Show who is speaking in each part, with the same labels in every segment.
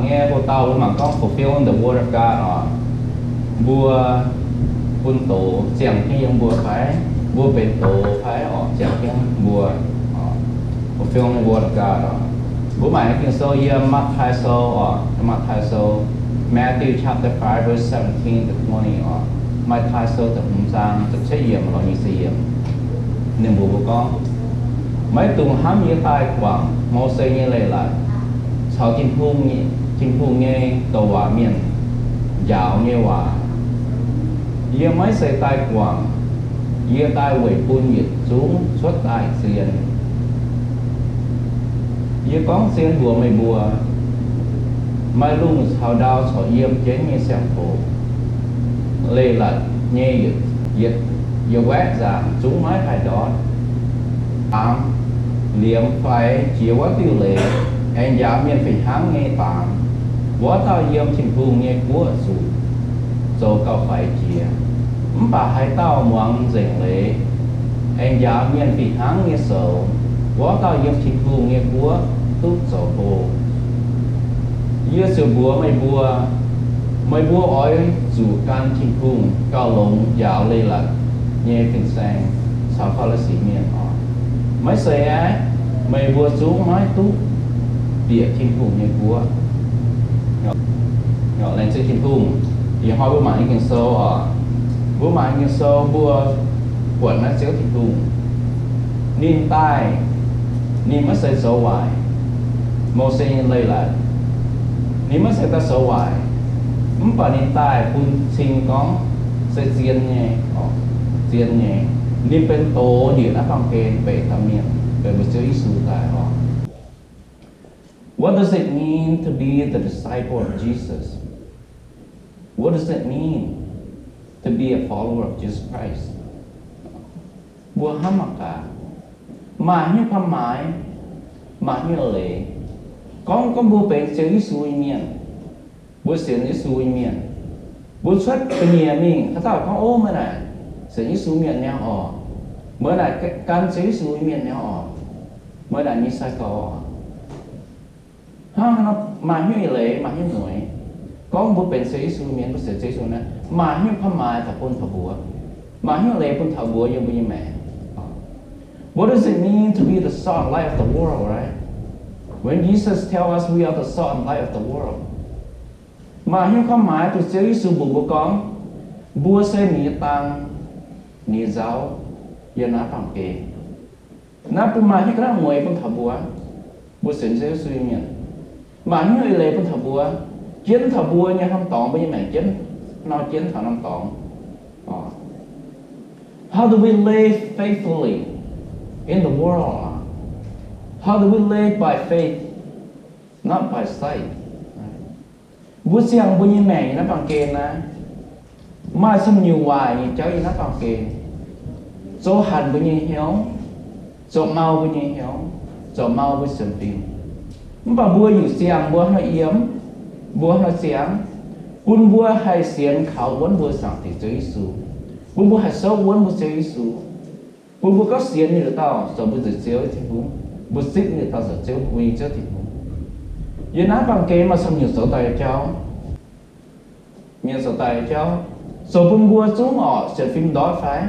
Speaker 1: nghe vô tàu mà có fulfill the word of God bùa quân tổ chẳng khi ông bùa phải bùa bền tổ phải chẳng khi bùa fulfill the word of God bùa mày kinh số year Matthew chapter 5 verse 17 to 20 mai thai số tập sang tập chế yểm lo như xây yểm nên bùa con mấy tuần hám như tai quảng mô xây như lệ lại sau chim phung nghe tàu hòa miền dạo như hòa giờ mấy xây tai quảng giờ tai quỷ phun nhiệt xuống xuất tai xiên giờ con xiên bùa mày bùa mai lung sao đau sọ yếm chế như xem phổ lê lật nhê dịch giờ quét giảm chúng máy phải đó liệm phải chiếu quá tiêu lệ anh giáo miền phải háng nghe tạm quá tao yếm chim phu nghe của sụ rồi cao phải chia bà hai tao muốn dành lệ anh giáo miền phải háng nghe sầu quá tao yếm chim phu nghe của tút sầu hồ giờ sửa búa mày búa ói dù can chim phu cao lông giáo lê lật nghe phình sang sao phải là xí miền mấy xe á mày búa xuống nói tú địa chim phu nghe của nhỏ lên chơi chim phu thì hỏi bố mày kinh sâu bố mày kinh sâu búa quần nó xéo chim phu nín tai nín mất xe sâu hoài mô xe như lây lại nín mất xe ta sâu hoài mất bà nín tai phun sinh con sẽ diên nhé nín bên tố địa đã bằng kênh về thầm miệng về một chơi ý tại họ. What does it mean to be the disciple of Jesus? What does it mean to be a follower of Jesus Christ? Bùa hamaka mà như tham mái mà như lệ con bùa bền sẽ ý xui miệng bùa xuyên ý xui miệng bùa xuất cái nhà mìnhเขาtao con ôm mới này sẽ ý xui miệng nhau mới này cái can sẽ ý xui miệng nhau mới là như sai có nó mà như lệ mà như người con bùa bền sẽ ý xui miệng bùa sẽ ý xui này mà như tham mái thà bùn thà bùa mà như lệ bùn thà bùa như bùi mẹ. What does it mean to be the salt and light of the world, right? When Jesus tells us we are the salt and light of the world. Mà hiếu không mãi tôi sẽ sự bùa con bùa sẽ ní tăng ní giáo và ná bằng kê ná bùa mà hiếu cái đó ngồi bằng thảo bùa sẽ suy miệng mà hiếu lệ bằng thảo bùa chiến thảo bùa như không tỏng bây giờ mẹ chiến nó chiến thảo năm tỏng. How do we live faithfully in the world? How do we live by faith, not by sight? Bố xem bố như mẹ nó bằng kê na mai xong nhiều hoài như cháu như nó bằng kê số hành bố như hiếu số mau bố như hiếu số mau bố sân phim mà bốอยู่xem bố nó yếm bố nó xem quân bố hay xiên khảo vấn bố sáng thì chơi Giêsu bố hay sâu vấn bố chơi Giêsu bố có xiên như tao số bố tự chơi thì bố xích như tao sẽ chơi bố như chơi thì giờ nó bằng kê mà xong nhiều số tài cháu nhiều số tài cháu số bông bùa xuống sẽ phim đó phải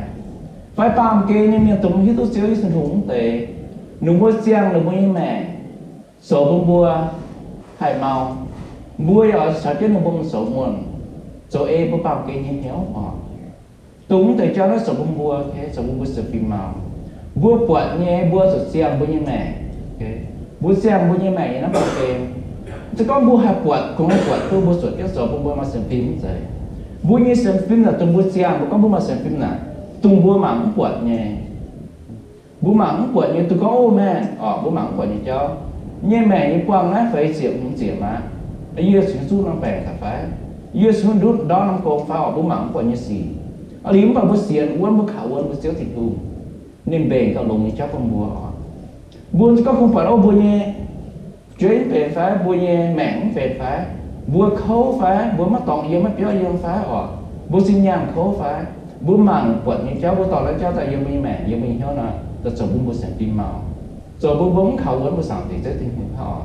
Speaker 1: bằng kê nhưng mà tụi mình tôi chơi sinh hùng tệ nung bùa xiang nung bùa như mẹ số bông bùa hay màu bùa ở sao chết nung bông số nguồn số bùa bằng kê như héo tụi tệ cháu nó số bông bùa thế số bông bùa sẽ phim màu bùa quạt nhé bùa số xiang bùa như mẹ bùa xiang bùa như mẹ nó bằng kê chứ có bùa hạt quạt cũng hay quạt tôi bùa sốt cái số bùa mà xem phim vậy bùa như xem phim là tung bùa xiang có bùa mà xem phim là tung bùa mảng quạt nhé bùa mảng quạt như tôi có ô mẹ bùa mảng quạt như cho như mẹ như quăng á phải xỉa không xỉa mà giờ xuống xuống nó bè cả phải giờ xuống đút đó nó còn phải bùa mảng quạt như xì liếm vào bùa xiên uốn bùa khảo uốn bùa xíu thịt luôn nên bè cả lồng như cho con bùa có không phải bùa nhé chuyến về phá bùa nhẹ mảng về phá bùa khấu phá bùa mắt tòng yêu mắt béo yêu phá bùa xin nhang khấu phá bùa mảng quật như cháu bùa tỏ lại cháu tại yêu mình mẹ yêu mình héo nè tất cả bùa sáng tim màu rồi bùa bóng khẩu bùa sáng thì sẽ tim họ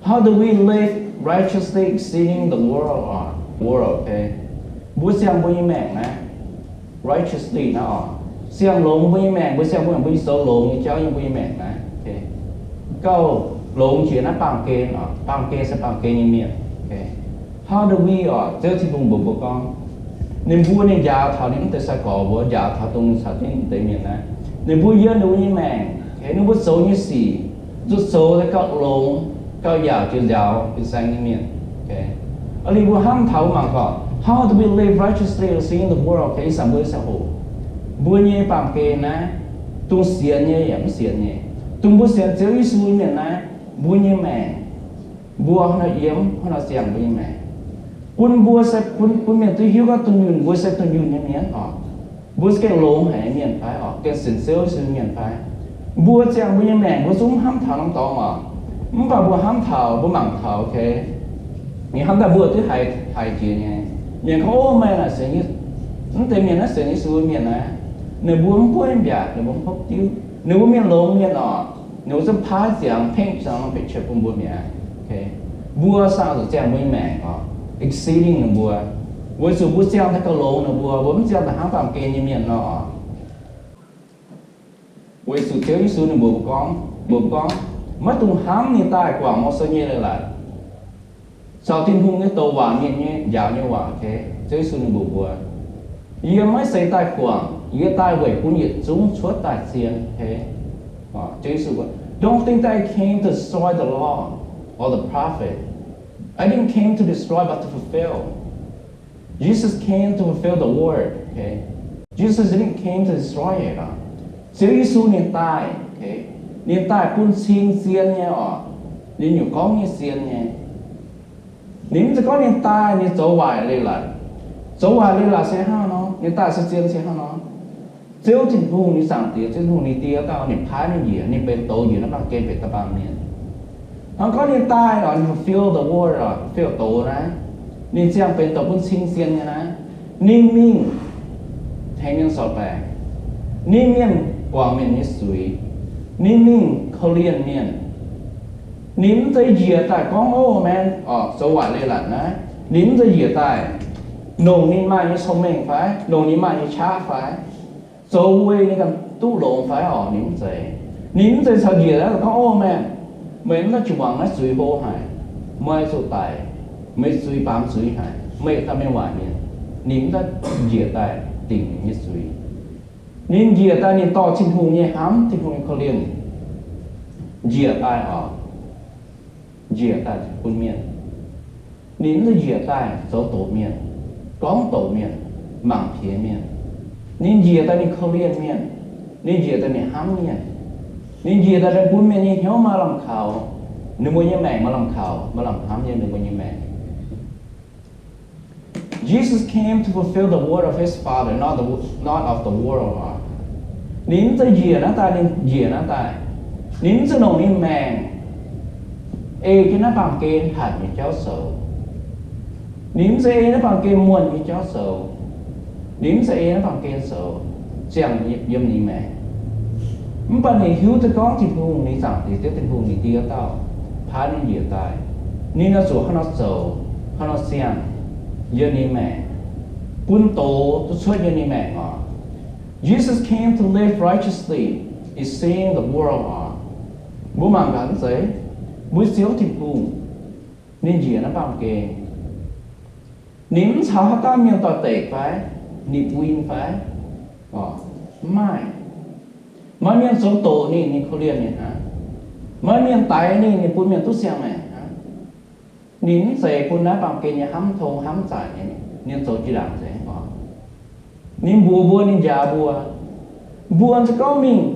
Speaker 1: How do we live righteously exceeding the world? Okay. Bố xem bố như mẹ nè, righteously nó xem lộn bố như mẹ, bố xem bố như số lộn như cháu như bố như mẹ nè. Okay. Câu lộn chuyện nó bằng kê như miệng. Okay. How do we chơi thì vùng bố con. Nên bố nên giáo thảo nên tới sao có bố giáo thảo tung sao đến tới miệng nè. Nên bố yên bố như mẹ, cái nó bố số như xì, rút số tới các lộn, các giáo chưa giáo cứ sang như miệng. Okay. Ở đây bố ham thảo mà có. How do we live righteously in the world? Okay, sao bữa sao hồ? Bữa nhé bằng kê nè, tung xiên nhé, yếm xiên nhé. Tung bữa xiên chơi với suy miền nè, bữa nhé mẹ, bữa nó yếm, nó xiên bữa nhé mẹ. Quân bữa sẽ quân miền tôi hiểu các tung yun, bữa sẽ tung yun nhé miền bữa cái lồng hay miền phải cái xiên xéo xíu miền phải. Bữa xiên bữa nhé mẹ, bữa chúng ham thảo nông tao mà, không phải bữa ham thảo, bữa mảng thảo, okay. Mình ham thảo bữa thứ hai chuyện nhé. Miền không mày là sẽ như, nó tên miền nó sẽ như suy miền này, nếu buông bôi em già, nếu buông hấp tiêu, nếu buông miền lông miền nếu sẽ phá giang, paint giang nó bị chụp buông bôi miền, okay, bùa sao rồi giang bôi mẹ exceeding là bùa, với sự bùa giang thấy cái lông là bùa, bùa giang là hám phạm kê như miền với sự thiếu như suy là bùa con, mất tung hám như tai quảng một số như là sau thiên hung cái tàu vàng như dạo như vàng thế, chơi xuân bùa bùa, giờ mới xây tai quảng, giờ tai quẩy cũng nhiệt chúng suốt tai xiên thế, chơi xuân bùa. Don't think that I came to destroy the law or the prophet. I didn't came to destroy but to fulfill. Jesus came to fulfill the word. Okay, Jesus didn't came to destroy it. Chơi xuân niệm tai, okay, niệm tai cũng xiên nhé, niệm nhiều có như xiên nhé. Nếuจะcó niệm tai niệm走歪了sẽ hao nó, niệm tai sẽ xiên sẽ hao nó. Nếu chính phủ niệm sáng tiệt, chính phủ niệm tiệt tao niệm phái niệm gì, niệm bên tổ gì nó bằng kê về tập bản niệm. Hắn có niệm tai rồi, niệm feel the word rồi, feel tổ này, niệm xem bên tổ cũng xiên như này, niệm minh, thay miên sọt bè, niệm miên quảng miên như suy, niệm minh khâu liên miên. Nín tới dìa tại con ô men số quả lê lạnh đấy nín tới dìa tại nồng nín mai như sông mình phải nồng nín mai như cha phải số quê như cần tu lộn phải nín tới sao dìa đó là con ô men mình nó chụp bằng nó suy bố hải mới số tài mới suy bám suy hải mới ta mới hoài miền nín tới dìa tại tình như suy nín dìa tại nín to chinh hùng như hám chinh hùng khó liền dìa tại dìa tại quân miền nín là dìa tại số tổ miền có tổ miền mảng phía miền nín dìa tại nín khâu liên miền nín dìa tại nín hám miền nín dìa tại quân miền như hiếu mà làm khảo nếu muốn như mẹ mà làm khảo mà làm hám như nếu muốn như mẹ. Jesus came to fulfill the word of his Father, not of the world. Nín tới dìa nó tại nín dìa nó tại nín tới nồng nín mẹ cái nó bằng kê hạt như cháu sầu nín sẽ nó bằng kê muôn như cháu sầu nín sẽ nó bằng kê sầu chẳng dâm như mẹ mình bạn này hiếu tới con thì hùng ní rằng thì tiếp tình hùng ní tia tao phá nên dịa tài nín nó sổ nó sầu nó xiên dơ ní mẹ quân tổ tôi xuất dơ ní mẹ Jesus came to live righteously is seeing the world bố mạng gắn giấy buổi xíu thì cùng nên dìa nó bằng kê nín sao hát ta miền tòa tệ phải nịp win phải mai miền số tổ ni khâu liên này mai miền tái ni bún miền tút xiang này nín dày bún ná bằng kê nhà hám thôn hám giải này nên số chỉ làm thế nín bùa nín già bùa sẽ có mình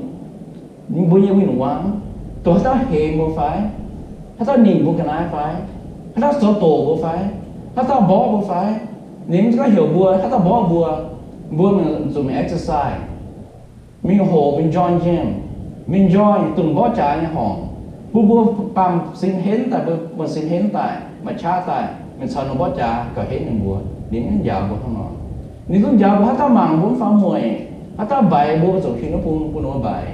Speaker 1: bùa như mình quán tổ ta hề một phải ta nhìn bùa cái này phải ta số tổ bùa phải ta bỏ bùa phải nín có hiểu bùa ta bỏ bùa mình dùng exercise mình hồ mình join gym mình join từng bỏ trả như hòn bùa pam xin hến tại bùa xin hến tại mà cha tại mình sao nó bỏ trả cả hết những bùa nín già bùa không nói nín cũng già bùa ta mang bốn phá mùi ta bảy bùa rồi khi nó bùa nó bảy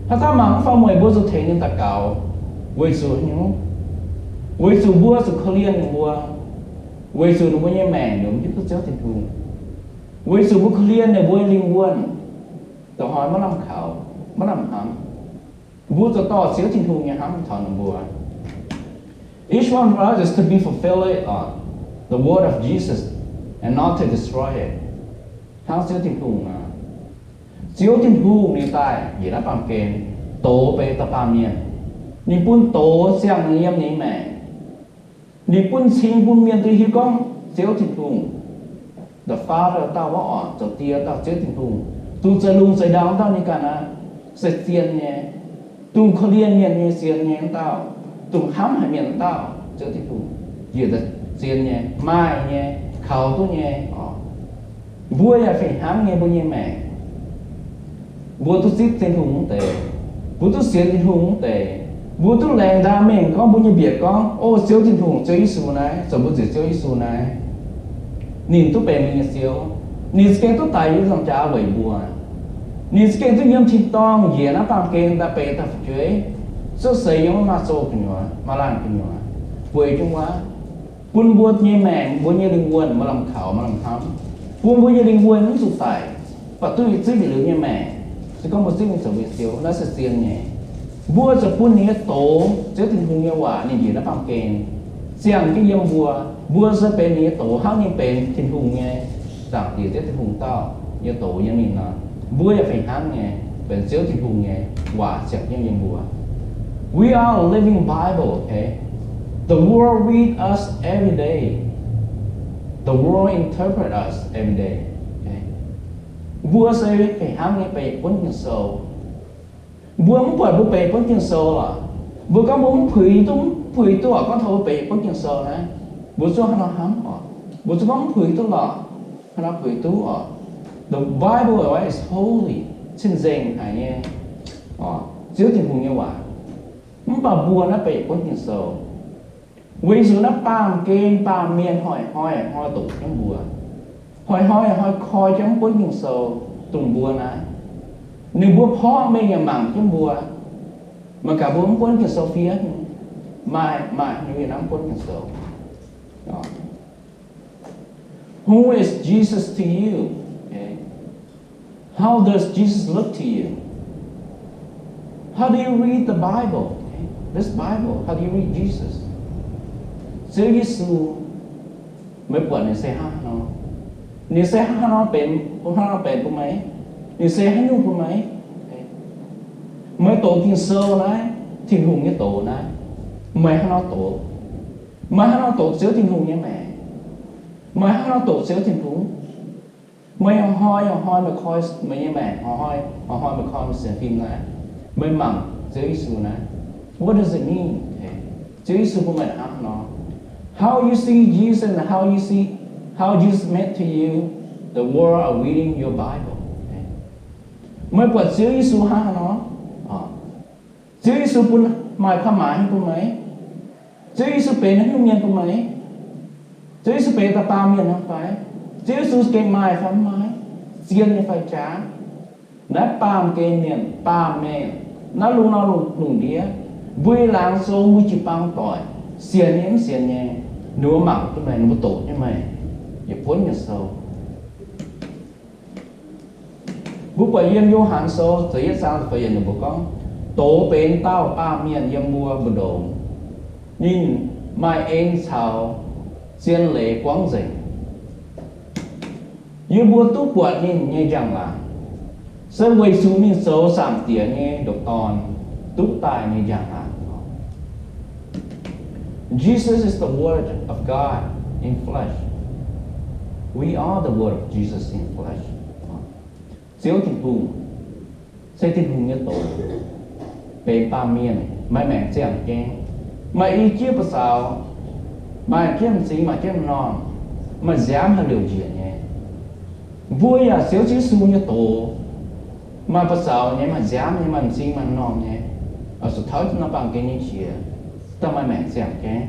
Speaker 1: ta mang phá mùi bùa rồi thế nhưng ta cào với số nhú với sự bua sự khơi liên được bua với sự nó bua nhẹ mẹ đúng chứ tôi thiên thùng với sự bua khơi liên này bua linh quân tao hỏi mà làm khảo mà làm hám bua tao to xíu thiên thùng nhà hám thằng bua each one of us is to be fulfilling the word of Jesus and not to destroy it how xíu thiên thùng à xíu thiên thùng này tai gì đó bằng kềm tổ về tập phạm miền ni pun tổ sang niệm ni mẹ ni pun sinh pun miền tây hi con xíu thiên thùng the father tao võ cho tia tao xíu thiên thùng tu sẽ lung sẽ đau tao ni cả na sẽ xiên nhé tu khơi liên nhé xiên nhé tao tu hám hải miền tao xíu thiên thùng gì đó xiên nhé mai nhé khẩu tu nhé vui là phải hám nghe bao nhiêu mẹ bố tu xít thiên thùng tệ bố tu xiên thiên thùng tệ bố tu lèn đa mình có bao nhiêu việc con ô xíu thiên thùng chơi isu này rồi bố chỉ chơi isu này nhìn tu bề mình xíu nhìn cái tu tài như dòng cha vậy bùa nhìn cái tu nhâm thịt tong gì nó bằng cái ta bề ta phải chơi số xây giống mà số cái nhỏ mà làm cái nhỏ quê chung quá buôn buôn như mẹ buôn như linh quân mà làm khảo mà làm thắm buôn như linh quân nó sụt tài và tôi bị lưỡi như mẹ thì có một sự việc xíu nó sẽ xiên nhẹ vua sẽ phun nhẹ tổ sẽ tình huống như quả nên gì nó bằng kèn xiang cái yếm vua sẽ bên nhẹ tổ hao như bên tình huống nhẹ rằng thì sẽ tình huống tao như tổ như mình là vua là phải hám nhẹ bên xíu tình huống nhẹ quả sẽ như yếm vua we are a living Bible okay the world read us every day the world interpret us every day vua sẽ phải hám nghe về cuốn kinh sâu vua muốn ปิดbút về cuốn kinh sâu là vua có muốn phơi tôi ở con thâu về cuốn kinh sâu này vua cho nó hám ở vua cho muốn phơi tôi là nó phơi tôi ở the Bible is holy xin danh hay nhé chứa tình huống như vậy muốn bảo vua nó về cuốn kinh sâu vì dù nó pam kên pam miên hỏi tụ trong vua hỏi coi trong cuốn kinh sâu tùng bùa này nếu bùa phó mình là mảng trong bùa mà cả bùa cuốn kinh sâu phía mai như nắm cuốn kinh sâu who is Jesus to you okay? How does Jesus look to you how do you read the Bible okay? This Bible how do you read Jesus Chúa Giêsu mới quẩn này xe hát nó nếu xe hát nó bền của mấy nếu xe hát nhung của mấy mới tổ kinh sơ này thiên hùng như tổ này mày hát nó tổ xíu thiên hùng như mẹ mày hát nó tổ xíu thiên hùng mày hoi mà coi mày như mẹ hoi mà coi xem phim này mày mặn Chúa Giêsu này what does it mean Chúa Giêsu của mày hát nó how you see Jesus and how Jesus meant to you, the world are reading your Bible. Mới quật Chúa Giêsu ha nó. Chúa Giêsu pun mai pha mãi của mấy. Chúa Giêsu bền nó miên của mấy. Chúa Giêsu bền ta tam miên không phải. Chúa Giêsu cái mai pha mãi. Xiên như phải trả. Nó pam cái miên, pam miên. Nó lùng đĩa. Vui làng số mũi chỉ băng tỏi. Xiên nhé. Nếu mặn của mày nó tổ như mày. Và cuốn như sâu bố bởi yên vô hạn sâu thì ít sao thì phải yên được bố con tổ bên tao ba miền yên mua bờ đồ nhìn mai em chào xiên lệ quáng dậy như bố tú quạt nhìn như rằng là sơ quay xuống nhìn sâu sảm tía nghe độc tòn tú tài như rằng là Jesus is the word of God in flesh. We are the word of Jesus in flesh. Xíu tình hùng xây tình hùng như tổ về ba miền mai mẹ chém chén mà ý chia bờ sào mà chém xí mà chém non mà dám hay điều gì nhé vui à xíu chữ su như tổ mà bờ sào nhé mà dám nhé mà xí mà non nhé ở số tháo nó bằng cái như chia ta mai mẹ chém chén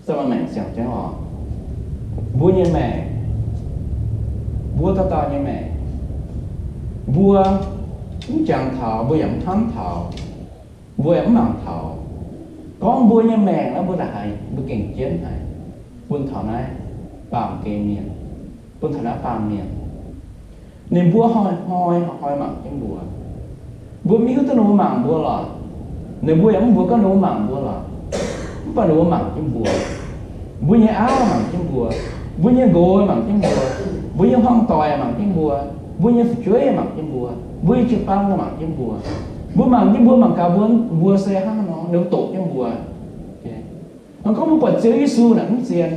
Speaker 1: sao mà mẹ chém chén họ vua như mẹ vua ta như mẹ vua chẳng thảo vua ẩm thắng thảo vua ẩm mặn thảo con bua như mẹ nó bua đại bua kinh chiến này buôn thọ này bàm kê miền buôn thọ này bàm miền nên bua hoi mặn trên bua mi cứ nấu mặn bua là nên bua em bua có nấu mặn bua là không nấu mặn trên bua như áo mặn trên bua như gối mặn trên bua như hoang tòi mặn trên bua như chuối mặn trên bua như chụp băng mặn trên bua mặn trên bua mặn cả bua xe ha nó nấu tổ trên bua nó có một quả chữ Giêsu là cũng xiên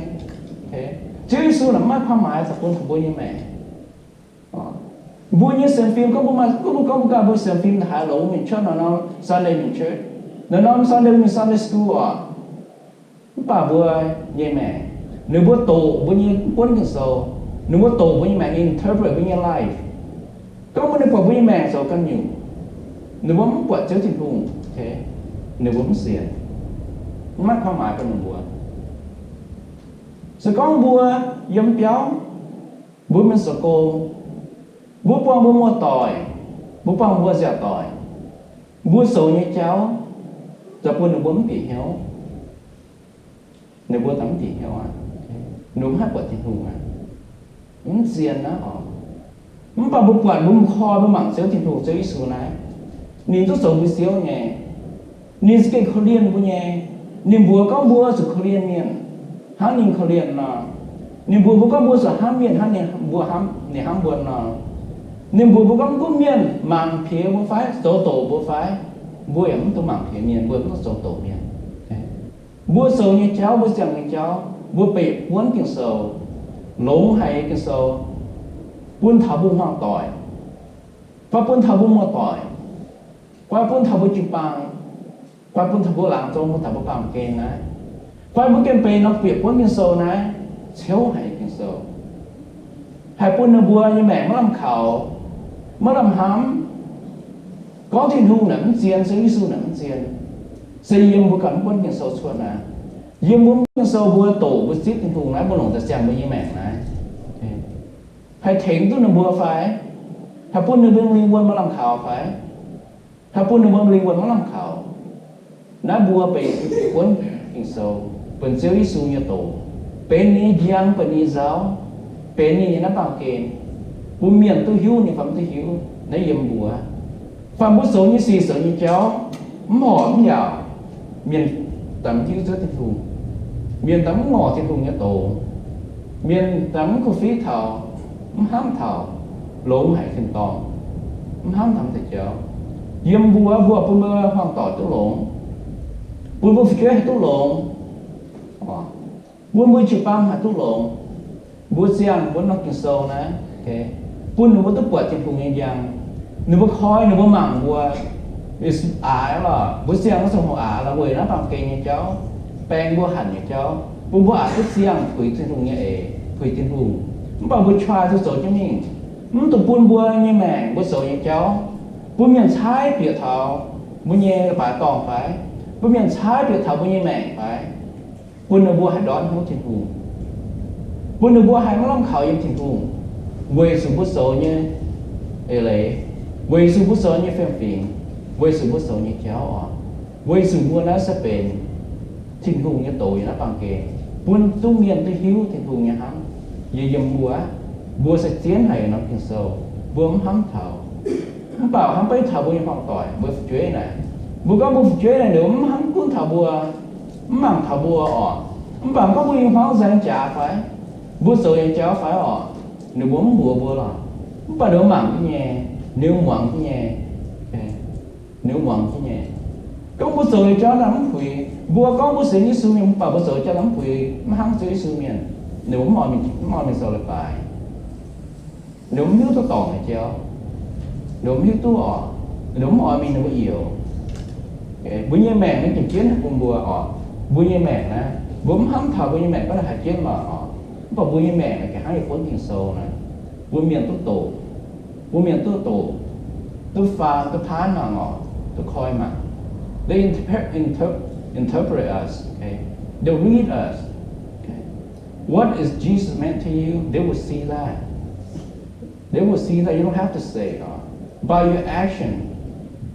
Speaker 1: chữ Giêsu là mắt hoa mái tập quân của bua như mẹ bua như xem phim có một cái bua xem phim Hà Lỗ mình cho nó Sunday mình chơi nó Sunday school à bà bua như mẹ nếu bua tổ bua như quân cái sầu nếu bua tổ bua như mẹ interpret bua như life có một cái bua như mẹ sầu căn nhiều nếu bua một quả chữ thì cùng thế nếu bua một xiên mắt hoa mái con bua sự con bua yếm béo bua mình sợ cô bố quang bố mua tỏi bố quang bố dẻo tỏi bố sầu như cháu giờ bố nó bấm bị héo nếu bố tắm bị héo à đúng hát quả thì hùng à cũng xiên đó họ không bao bố quạt bố kho bố mảng xéo thì hùng xéo ít số này nhìn tôi sầu bố xéo nhẹ nhìn cái khâu liên bố nhẹ nhìn bố có bố sự khâu liên miền hắn nhìn khâu liên là nhìn bố có bố sự ham miền hắn nhìn bố ham để ham buồn là nên bố có cũng miền mảng phía bố phái tổ bố phái bố em tôi mảng phía miền bố nó tổ miền bố sầu như cháu bố chẳng như cháu bố bị cuốn kinh sầu lống hay kinh sầu buôn thảo bố hoang tỏi và buôn thảo bố mua tỏi qua buôn thảo bố chụp bằng qua buôn thảo bố làm trong buôn thảo bố bằng kênh này qua bố kênh bề nó bị cuốn kinh sầu này xéo hay kinh sầu hay buôn nó bùa như mẹ nó làm khẩu nó làm hám có thiên hùng nắm chiên sẽ Giêsu nắm chiên xây dựng bữa cẩn quân những sâu xuân à dương muốn những sâu bữa tổ bữa xít thiên hùng nãy bữa lồng ta xem với như mẹ này hay thỉnh tôi là bữa phải hay buôn nó bên liên quân nó làm khảo phải hay buôn nó bên liên quân nó làm khảo nãy bữa bị quân những sâu bên siêu Giêsu như tổ bên ní giang bên ní giáo bên ní nó bảo kền bố miền tôi hiu thì phẩm tôi hiu lấy yếm bùa phẩm bố số như xì sợ như cháu mỏ nhào miền tắm hiu giữa thiên thùng miền tắm ngỏ thiên thùng như tổ miền tắm của phí thảo hám thảo lỗ hải thiên to hám thầm thầy cháu yếm bùa bùa bùa hoàng tỏi tôi lỗ bùa phi kế tôi lỗ bùa chụp băng hay tôi lỗ bùa xiang bùa nó kinh sâu nè bún nó bún tức quả trên cùng như vậy, nó bún khói nó bún mảng bùa, ả là bún xiang nó xong ả là người nó bằng cây như cháu, bèn bùa hẳn như cháu, bún bùa ả tức xiang quỳ trên cùng như ế, quỳ trên cùng, nó bảo bún choai tôi sổ cho mình, nó tụi bún bùa như mẹ bún sổ như cháu, bún miền trái bịa thảo, bún nhẹ phải tòng phải, bún miền trái bịa thảo bún như mẹ phải, bún nó bùa hay đón không trên cùng, bún nó bùa hay nó làm khẩu yên trên cùng. Với sự bút số như lệ, với sự bút số như phim phim, với sự bút số như cháu, với sự mua nó sẽ bền, thiên hùng như tội nó bằng kề, buôn tu miền tới hiếu thiên hùng như hắn, vì dầm bùa sẽ tiến hay nó kinh sâu, bùa hắm thảo, hắn bảo hắn phải thảo bùa như hoàng tỏi, bùa chuế này, bùa có bùa chuế này nếu hắn cũng thảo bùa, mảng thảo bùa hắn bảo có bùa như hoàng giang trả phải, bùa số như cháu phải nếu muốn bùa là bà đỡ mặn cái nhẹ nếu mặn cái nhẹ nếu mặn cái nhẹ có bữa sợi cho lắm quỳ bùa có bữa sợi như sư miền bà bữa sợi cho lắm quỳ mà hắn sợi sư miền nếu mò mình sợi lại bài nếu miếu tôi tỏ này chéo nếu miếu tôi nếu mò mình nó yếu bữa như mẹ mình tìm chiến cùng bùa bữa như mẹ nè bữa hắn thảo bữa như mẹ có là hạt chiến mà và bố như mẹ là cái hai cuốn tiền sâu này bố miền tôi tổ tôi pha tôi phán mà ngọ tôi coi mà they interpret us okay they read us okay what is Jesus meant to you they will see that you don't have to say by your action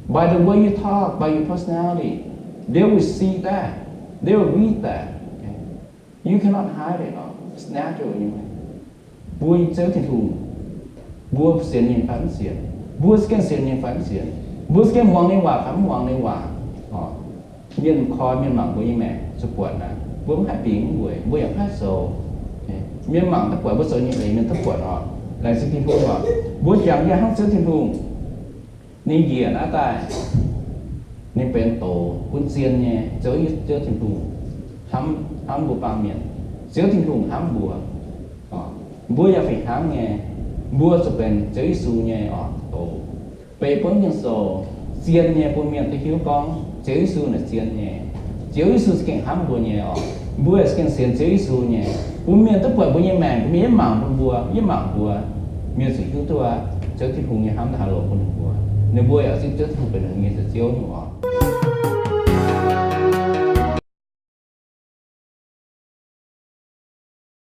Speaker 1: by the way you talk by your personality They will see that. They will read that. Okay? You cannot hide it. It's natural như vậy. Vua Chúa Thiên Thù, vua xiên nhìn phán xiên, vua sken xiên nhìn phán xiên, vua sken hoàng nên hòa phán hoàng nên hòa. Miền kho miền mảng của như mẹ sụp quật nè, vua hại tiếng vua yang phát sầu. Miền mảng tất quật vua sợ như vậy miền tất quật họ, lại Chúa Thiên Thù họ, vua chẳng ra hắc Chúa Thiên Thù, nên gì ở tại, nênเป็นโตคุณเซียนเนี่ยเจ้าถิ่นทุ่งห้ามบัวปางเมียนเจ้าถิ่นทุ่งห้ามบัวบัวอยากไปห้ามไงบัวจะเป็นเจ้าอิสูเนี่ยโตไปพ้นยังโซเซียนเนี่ยปุ่นเมียนตะคิวกองเจ้าอิสูเนี่ยเซียนเนี่ยเจ้าอิสูสเก่งห้ามบัวเนี่ยบัวสเก่งเซียนเจ้าอิสูเนี่ยปุ่นเมียนตะป่วยบัวเนี่ยแมงปุ่นเมียนหมั่งปุ่นบัวยี่หมั่งบัวเมียนสิคิวตัวเจ้าถิ่นทุ่งเนี่ยห้ามทาโลปุ่นบัวในบัวอยากสิเจ้าถิ่นเป็นอย่างเงี้ยจะเจ้าอยู่